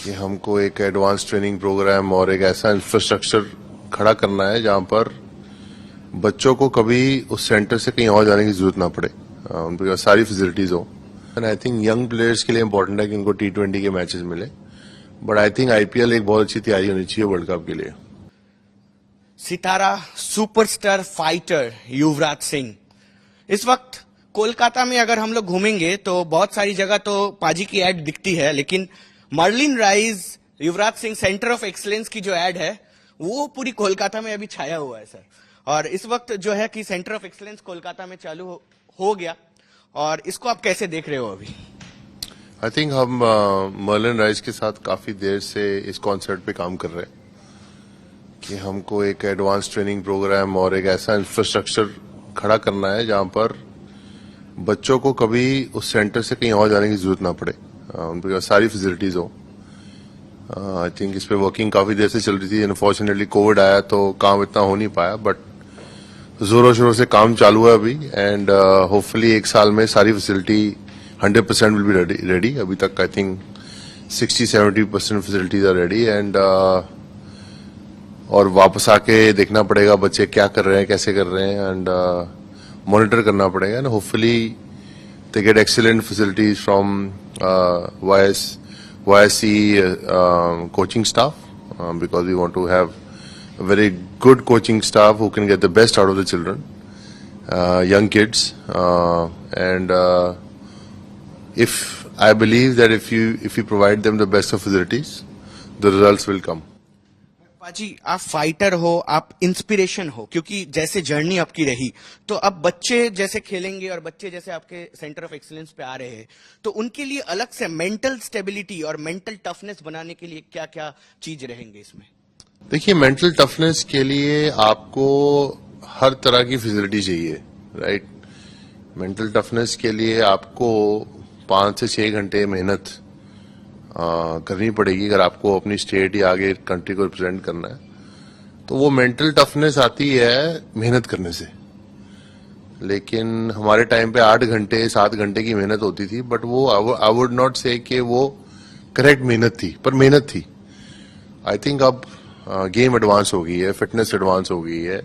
कि हमको एक एडवांस ट्रेनिंग प्रोग्राम और एक ऐसा इंफ्रास्ट्रक्चर खड़ा करना है जहां पर बच्चों को कभी उस सेंटर से कहीं और जाने की जरूरत ना पड़े, उनके पास सारी फैसिलिटीज हो। And I think young players के लिए इंपॉर्टेंट है कि उनको T20 के मैचेस मिले, बट आई थिंक IPL एक बहुत अच्छी तैयारी होनी चाहिए वर्ल्ड कप के लिए। सितारा सुपरस्टार फाइटर युवराज सिंह इस वक्त कोलकाता में अगर हम लोग घूमेंगे तो बहुत सारी जगह तो पाजी की एड दिखती है, लेकिन Merlin rise Yuvraj Singh centre of excellence की जो एड है वो पूरी कोलकाता में अभी छाया हुआ है सर। और इस वक्त जो है कि सेंटर ऑफ एक्सीलेंस कोलकाता में चालू हो गया, और इसको आप कैसे देख रहे हो अभी? आई थिंक हम मर्लिन राइज के साथ काफी देर से इस कॉन्सेप्ट पे काम कर रहे हैं कि हमको एक एडवांस ट्रेनिंग प्रोग्राम और एक ऐसा इंफ्रास्ट्रक्चर खड़ा करना है जहां पर बच्चों को कभी उस सेंटर से कहीं और जाने की जरूरत ना पड़े, उनके पास सारी फैसिलिटीज हो। आई थिंक इस पे वर्किंग काफी देर से चल रही थी। अनफॉर्चुनेटली कोविड आया तो काम इतना हो नहीं पाया, बट जोरों शोरों से काम चालू है अभी, एंड होपफुली एक साल में सारी फैसिलिटी 100% विल बी रेडी। अभी तक I think 60-70% facilities are ready, and और वापस आके देखना पड़ेगा बच्चे क्या कर रहे हैं, कैसे कर रहे हैं, एंड मॉनिटर करना पड़ेगा, and hopefully they get excellent facilities from YSC coaching staff, because we want to have a very good coaching staff who can get the best out of the children, young kids, and if I believe that if you provide them the best of facilities, the results will come. पाजी, आप fighter हो, आप inspiration हो, क्योंकि जैसे journey आपकी रही तो अब बच्चे जैसे खेलेंगे और बच्चे जैसे आपके सेंटर ऑफ एक्सीलेंस पे आ रहे हैं, तो उनके लिए अलग से मेंटल स्टेबिलिटी और मेंटल टफनेस बनाने के लिए क्या क्या चीज रहेंगे इसमें? देखिए, मेंटल टफनेस के लिए आपको हर तरह की फैसिलिटी चाहिए, राइट? मेंटल टफनेस के लिए आपको 5 से 6 घंटे मेहनत करनी पड़ेगी अगर आपको अपनी स्टेट या आगे कंट्री को रिप्रेजेंट करना है। तो वो मेंटल टफनेस आती है मेहनत करने से। लेकिन हमारे टाइम पे 8 घंटे 7 घंटे की मेहनत होती थी, बट वो आई वुड नॉट से कि वो करेक्ट मेहनत थी, पर मेहनत थी। आई थिंक अब गेम एडवांस हो गई है, फिटनेस एडवांस हो गई है,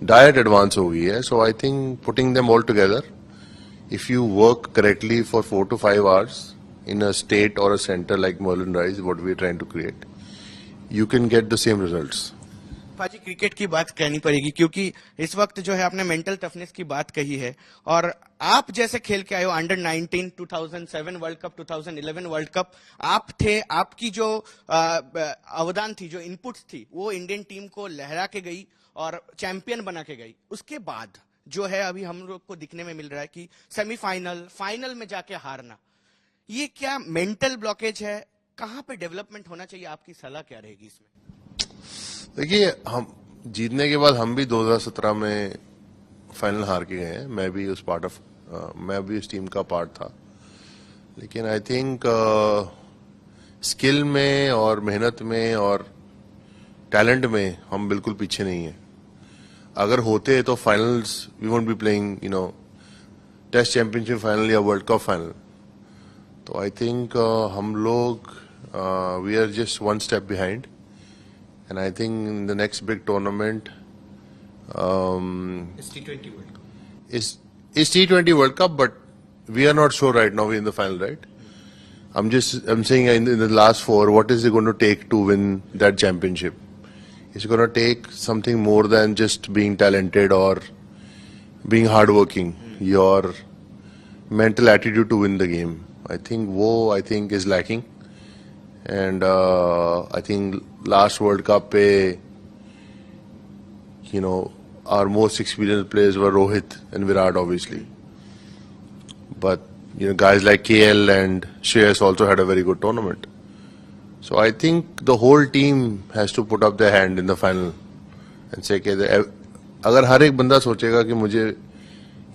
डाइट एडवांस हो गई है। So I think putting them all together, if you work correctly for 4 to 5 hours in a state or a center like Merlin Rise, what we are trying to create, you can get the same results. पाजी, cricket की बात कहनी पड़ेगी क्योंकि इस वक्त जो है आपने मेंटल टफनेस की बात कही है, और आप जैसे खेल के आए हो under 19 2007 world cup, 2011 world cup, आप थे, आपकी जो अवदान थी, जो इनपुट्स थी, वो इंडियन टीम को लहरा के गई और चैंपियन बना के गई। उसके बाद जो है अभी हम लोग को दिखने में मिल रहा है कि सेमीफाइनल, फाइनल में जाके हारना, ये क्या मेंटल ब्लॉकेज है? कहां पे डेवलपमेंट होना चाहिए? आपकी सलाह क्या रहेगी इसमें? देखिए, हम जीतने के बाद हम भी 2017 में फाइनल हार के गए हैं। मैं भी उस टीम का पार्ट था। लेकिन आई थिंक स्किल में और मेहनत में और टैलेंट में हम बिल्कुल पीछे नहीं हैं। अगर होते तो finals we won't be playing test championship final या वर्ल्ड कप फाइनल। तो आई थिंक हम लोग we are just 1 step behind, and I think in the next big tournament It's T20 World Cup. is T20 World Cup, but we are not sure right now. We're in the final, right? I'm saying in the last 4, what is it going to take to win that championship? It's going to take something more than just being talented or being hardworking. Your mental attitude to win the game. I think is lacking, and I think last World Cup pe, our most experienced players were Rohit and Virat, obviously, but guys like KL and Shreyas also had a very good tournament. So I think the whole team has to put up their hand in the final and say कि अगर हर एक बंदा सोचेगा कि मुझे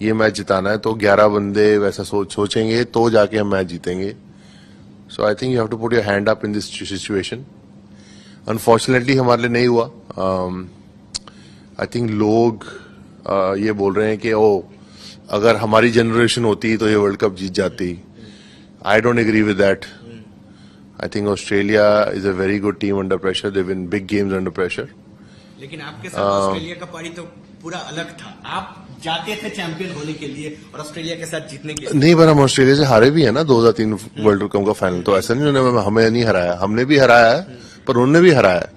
ये match जिताना है, तो 11 बंदे वैसा सोचेंगे तो जाके हम मैच जीतेंगे। So I think you have to put your hand up in this situation. Unfortunately हमारे लिए नहीं हुआ। आई थिंक लोग ये बोल रहे हैं कि अगर हमारी जनरेशन होती तो ये वर्ल्ड कप जीत जाती। I don't agree with that. I think Australia is a very good team under pressure. They win big games under pressure. लेकिन आपके साथ ऑस्ट्रेलिया का पारी तो पूरा अलग था। आप जाते थे चैंपियन होने के लिए और ऑस्ट्रेलिया के साथ जीतने के लिए। नहीं, पर हम ऑस्ट्रेलिया से हारे भी है ना 2003 वर्ल्ड कप का फाइनल, तो ऐसा नहीं उन्होंने हमें नहीं हराया, हमने भी हराया है, पर उन्होंने भी हराया है।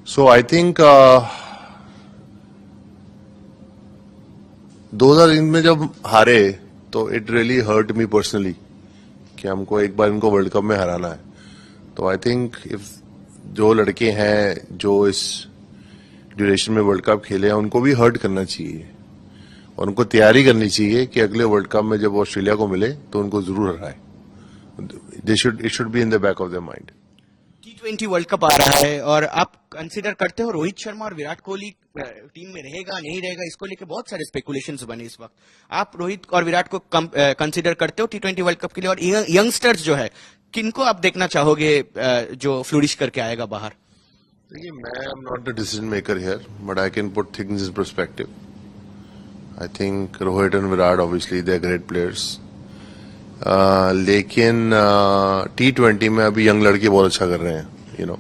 सो आई थिंक 2003 में जब हारे तो it really hurt me personally कि हमको एक बार इनको वर्ल्ड कप में हराना है। तो आई थिंक इफ जो लड़के हैं जो इस ड्यूरेशन में वर्ल्ड कप खेले हैं उनको भी हर्ट करना चाहिए और उनको तैयारी करनी चाहिए कि अगले वर्ल्ड कप में जब ऑस्ट्रेलिया को मिले तो उनको जरूर हराए। It should be in the back of their mind. T20 world cup आ रहा है और आप कंसीडर करते हो रोहित शर्मा और विराट कोहली टीम में रहेगा नहीं रहेगा, इसको लेके बहुत सारे स्पेकुलेशंस बने इस वक्त। आप रोहित और विराट को कंसीडर करते हो T20 वर्ल्ड कप के लिए? और यंगस्टर्स जो है किनको आप देखना चाहोगे जो फ्लोरिश करके आएगा बाहर? देखिए, मैं am not the decision maker here, but I can put things in perspective. I think Rohit and Virat obviously they are great players, लेकिन T20 में अभी यंग लड़के बहुत अच्छा कर रहे हैं। You know,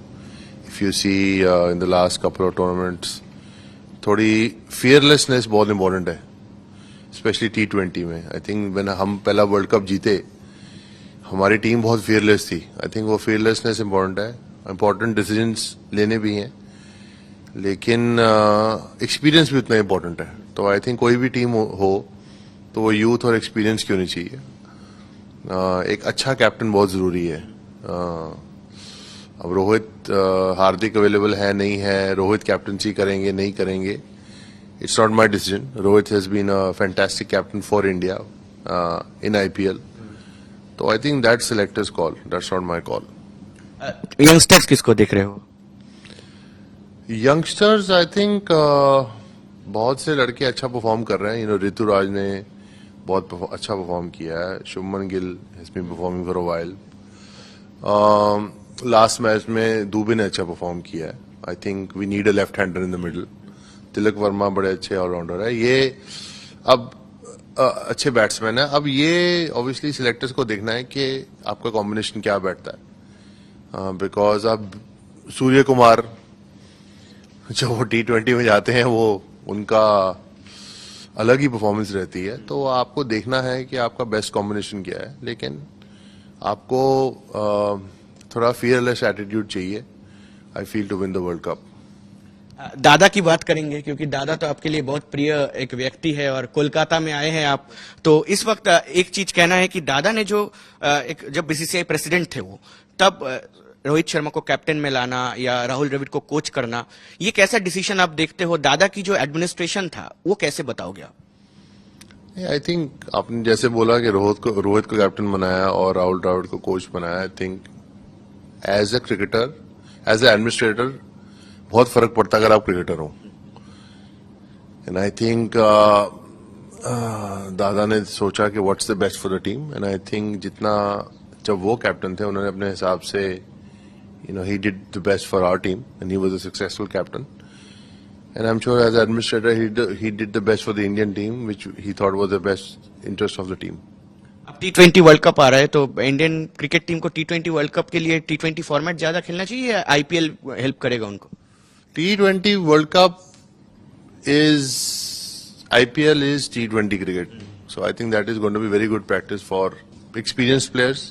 if you see in the last couple of tournaments थोड़ी फियरलेसनेस बहुत इंपॉर्टेंट है, स्पेशली T20 में। आई थिंक व्हेन हम पहला वर्ल्ड कप जीते हमारी टीम बहुत फियरलेस थी। आई थिंक वो फियरलेसनेस इंपॉर्टेंट है, इंपॉर्टेंट डिसीजंस लेने भी हैं, लेकिन एक्सपीरियंस भी उतना इंपॉर्टेंट है। तो आई थिंक कोई भी टीम हो तो वो यूथ और एक्सपीरियंस क्यों नहीं चाहिए। एक अच्छा कैप्टन बहुत जरूरी है। अब रोहित हार्दिक अवेलेबल है नहीं है, रोहित कैप्टनसी करेंगे नहीं करेंगे, it's not my decision. Rohit has been a fantastic captain for India in IPL, तो I think that's selectors call, that's not my call. Youngsters किसको देख रहे हो? यंगस्टर्स आई थिंक बहुत से लड़के अच्छा परफॉर्म कर रहे हैं। ऋतुराज ने बहुत अच्छा परफॉर्म किया है, Shubman Gill has been performing for a while, last match में दुबे ने अच्छा परफॉर्म किया है। I think we need a left hander in the middle. Tilak Varma बड़े अच्छे ऑलराउंडर है, ये अब अच्छे बैट्समैन है। अब ये ऑब्वियसली सिलेक्टर्स को देखना है कि आपका कॉम्बिनेशन क्या बैठता है, बिकॉज अब सूर्य कुमार जब वो T20 में जाते हैं वो उनका अलग ही परफॉर्मेंस रहती है, तो आपको देखना है कि आपका बेस्ट कॉम्बिनेशन क्या है। लेकिन आपको थोड़ा फियरलेस एटीट्यूड चाहिए, I feel, to win the world cup. दादा की बात करेंगे क्योंकि दादा तो आपके लिए बहुत प्रिय एक व्यक्ति है और कोलकाता में आए हैं आप, तो इस वक्त एक चीज कहना है कि दादा ने जो एक जब BCCI प्रेसिडेंट थे वो, तब रोहित शर्मा को कैप्टन में लाना या राहुल द्रविड़ को कोच करना, ये कैसा डिसीजन आप देखते हो? दादा की जो एडमिनिस्ट्रेशन था वो कैसे बताओगे आप? आई थिंक आपने जैसे बोला कि रोहित को कैप्टन बनाया और राहुल द्रविड़ को कोच बनाया, I think as a cricketer, as a administrator बहुत फर्क पड़ता है अगर आप क्रिकेटर हो। एंड आई थिंक दादा ने सोचा कि what's the best for the team, and I think जितना जब वो कैप्टन थे उन्होंने अपने हिसाब से he did the best for our team and he was a successful captain, and I'm sure as an administrator he did the best for the Indian team which he thought was the best interest of the team. अब T20 world cup आ रहा है तो Indian cricket team को T20 world cup के लिए T20 format ज्यादा खेलना चाहिए या IPL हेल्प करेगा उनको? T20 world cup is IPL is T20 cricket, so I think that is going to be very good practice for experienced players.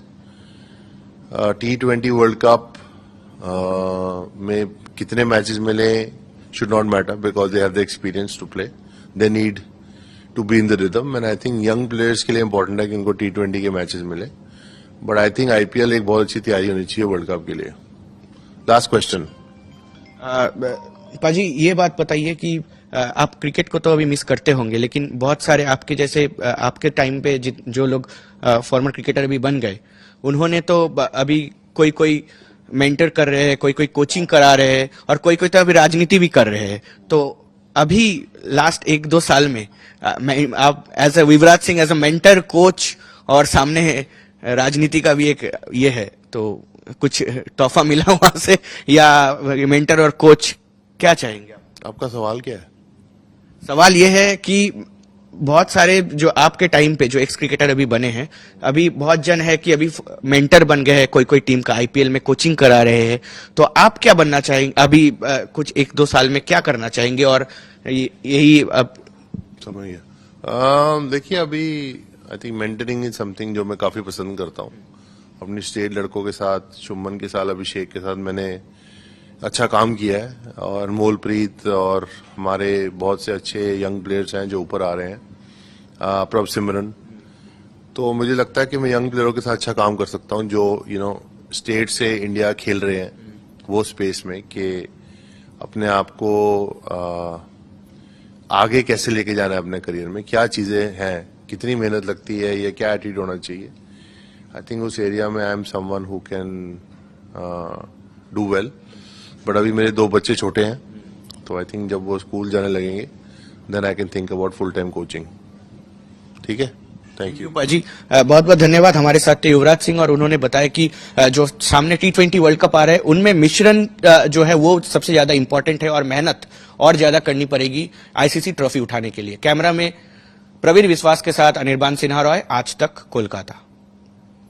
T20 world cup में कितने मैचेस मिले should not matter because they have the experience to play. They need to be in the rhythm, and I think young players के लिए important है कि उनको T20 के matches मिले, but I think IPL एक बहुत अच्छी तैयारी होनी चाहिए वर्ल्ड कप के लिए। Last question. पाजी, ये बात बताइए कि आप क्रिकेट को तो अभी मिस करते होंगे, लेकिन बहुत सारे आपके जैसे आपके टाइम पे जो लोग फॉर्मर क्रिकेटर भी बन गए, उन्होंने तो अभी कोई मेंटर कर रहे हैं, कोई कोचिंग करा रहे हैं और कोई तो अभी राजनीति भी कर रहे हैं। तो अभी लास्ट 1-2 साल में आप as a Yuvraj Singh as a mentor, coach और सामने राजनीति का भी एक ये है, तो कुछ तोहफा मिला वहां से या मेंटर और कोच क्या चाहेंगे आप? आपका सवाल क्या है? सवाल ये है कि बहुत सारे जो आपके टाइम पे जो एक्स क्रिकेटर अभी बने हैं, अभी बहुत जन है कि अभी मेंटर बन गए हैं, कोई कोई टीम का आईपीएल में कोचिंग करा रहे हैं। तो आप क्या बनना चाहेंगे अभी, कुछ 1-2 साल में क्या करना चाहेंगे? और यही अब समझ गया। देखिए, अभी I think mentoring is something जो मैं काफी पसंद करता हूँ। अपनी स्टेट लड़कों के साथ, शुभमन के साथ, अभिषेक के साथ मैंने अच्छा काम किया है, और मोलप्रीत और हमारे बहुत से अच्छे यंग प्लेयर्स हैं जो ऊपर आ रहे हैं, प्रभ सिमरन। तो मुझे लगता है कि मैं यंग प्लेयरों के साथ अच्छा काम कर सकता हूं जो स्टेट से इंडिया खेल रहे हैं वो स्पेस में, कि अपने आप को आगे कैसे लेके जाना है अपने करियर में, क्या चीजें हैं, कितनी मेहनत लगती है, या क्या एटीट्यूड होना चाहिए। आई थिंक उस एरिया में I am someone who can do well. But अभी मेरे 2 बच्चे छोटे हैं, तो आई थिंक जब वो स्कूल जाने लगेंगे then I can think about full time coaching. ठीक है, थैंक यू जी। बहुत बहुत धन्यवाद। हमारे साथ थे युवराज सिंह, और उन्होंने बताया कि जो सामने T20 वर्ल्ड कप आ रहा है उनमें मिश्रण जो है वो सबसे ज्यादा इंपॉर्टेंट है, और मेहनत और ज्यादा करनी पड़ेगी आईसीसी ट्रॉफी उठाने के लिए। कैमरा में प्रवीण विश्वास के साथ अनिर्बान सिन्हा रॉय, आज तक, कोलकाता।